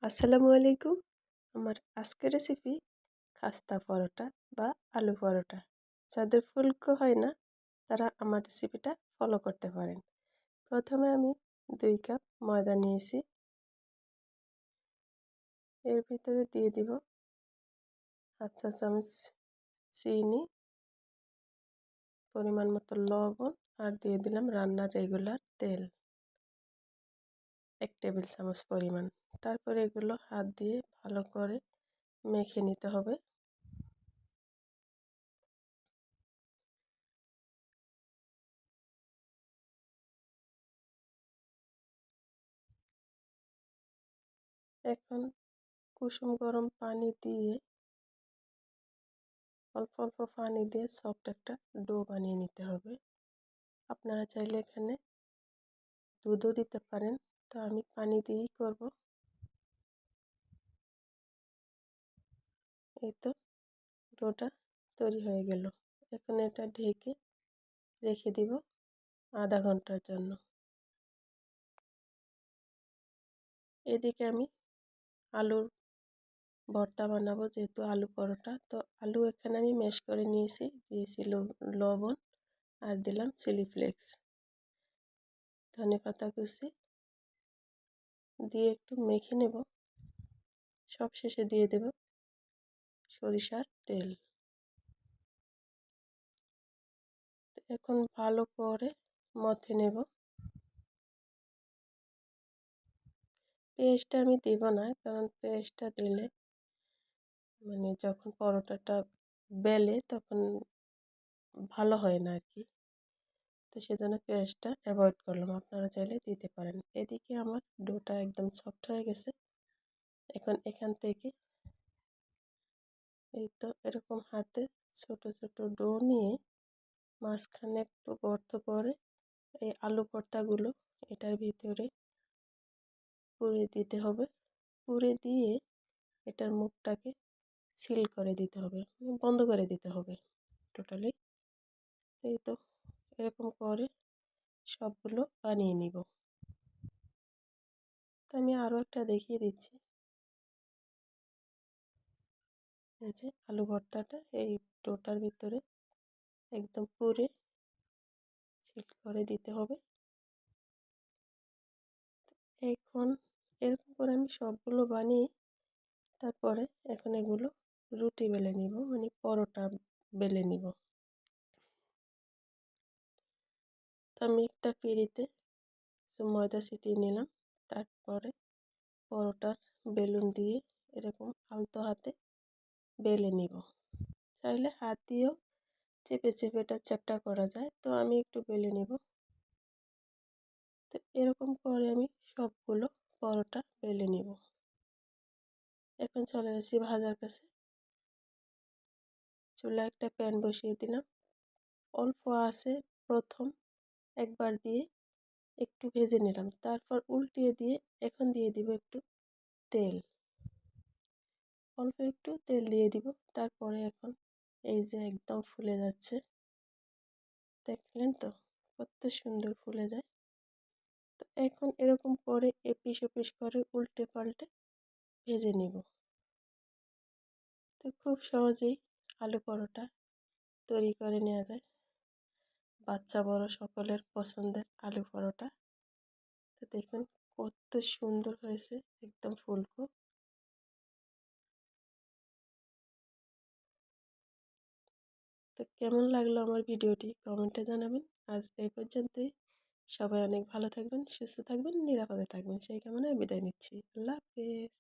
আসসালামু আলাইকুম। আমার আজকের রেসিপি খাস্তা পরোটা বা আলু পরোটা। যাদের ফুলকো হয় না তারা আমার রেসিপিটা ফলো করতে পারেন। প্রথমে আমি 2 কাপ ময়দা নিয়েছি। এর ভিতরে দিয়ে দিব 1/2 চা চামচ চিনি, পরিমাণ মতো লবণ আর দিয়ে দিলাম রান্নার রেগুলার তেল 1 টেবিল চামচ পরিমাণ। তারপরে এগুলো হাত দিয়ে ভালো করে মেখে নিতে হবে। এখন কুসুম গরম পানি দিয়ে অল্প অল্প পানি দিয়ে সফট একটা ডো বানিয়ে নিতে হবে। আপনারা চাইলে এখানে দুধও দিতে পারেন, তো আমি পানি দিয়েই করব। এই তো ডোটা তৈরি হয়ে গেল। এখন এটা ঢেকে রেখে দিব আধা ঘন্টার জন্য। এদিকে আমি আলুর ভর্তা বানাবো, যেহেতু আলু পরোটা, তো আলু এখানে আমি ম্যাশ করে নিয়েছি, দিয়েছি লবণ আর দিলাম চিলি ফ্লেক্স, ধনেপাতা কুচি দিয়ে একটু মেখে নেব। সবশেষে দিয়ে দেব সরিষার তেল। এখন ভালো করে মথে নেব। পেস্টটা আমি দেব না, কারণ পেস্টটা দিলে যখন পরোটাটা বেলে তখন ভালো হয় না আর কি, তো সেজন্য পেস্টটা অ্যাভয়েড করলাম। আপনারা চাইলে দিতে পারেন। এদিকে আমার ডোটা একদম সফট হয়ে গেছে। এখন এখান থেকে এই তো এরকম হাতে ছোট ছোট ডো নিয়ে মাঝখানে একটু গর্ত করে এই আলু ভর্তাগুলো এটার ভিতরে পুরে দিতে হবে। পুরে দিয়ে এটার মুখটাকে সিল করে দিতে হবে, বন্ধ করে দিতে হবে টোটালি। এই তো এরকম করে সবগুলো বানিয়ে নিব। তো আমি আরও একটা দেখিয়ে দিচ্ছি। এই যে আলু ভর্তাটা এই ডোটার ভিতরে একদম পুরে সিল করে দিতে হবে। এখন এরকম করে আমি সবগুলো বানিয়ে তারপরে এখন এগুলো রুটি বেলে নিব, পরোটা বেলে নিব। তো আমি একটা পিঁড়িতে ময়দা ছিটিয়ে নিলাম। তারপরে পরোটার বেলুন দিয়ে এরকম আলতো হাতে বেলে নিব। চাইলে হাত দিয়েও চেপে চেপে এটা চ্যাপ্টা করা যায়, তো আমি একটু বেলে নিব। তো এরকম করে আমি সবগুলো পরোটা বেলে নিব। এখন চলে গেছি ভাজার কাছে। চুলায় একটা প্যান বসিয়ে দিলাম। অল্প আছে প্রথম একবার দিয়ে একটু ভেজে নিলাম, তারপর উল্টিয়ে দিয়ে এখন দিয়ে দিব একটু তেল, অল্প একটু তেল দিয়ে দিব। তারপরে এখন এই যে একদম ফুলে যাচ্ছে, দেখলেন তো কত সুন্দর ফুলে যায়। তো এখন এরকম করে এপিস ওপিস করে উল্টে পাল্টে ভেজে নিব। তো খুব সহজেই আলু পরোটা তৈরি করে নেওয়া যায়। বাচ্চা বড় সকলের পছন্দের আলু পরোটা। তো দেখুন কত সুন্দর হয়েছে, একদম ফুলকো। তো কেমন লাগলো আমার ভিডিওটি কমেন্টে জানাবেন। আজ এই পর্যন্তই। সবাই অনেক ভালো থাকবেন, সুস্থ থাকবেন, নিরাপদে থাকবেন সেই কামনায় বিদায় নিচ্ছি। আল্লাহ হাফেজ।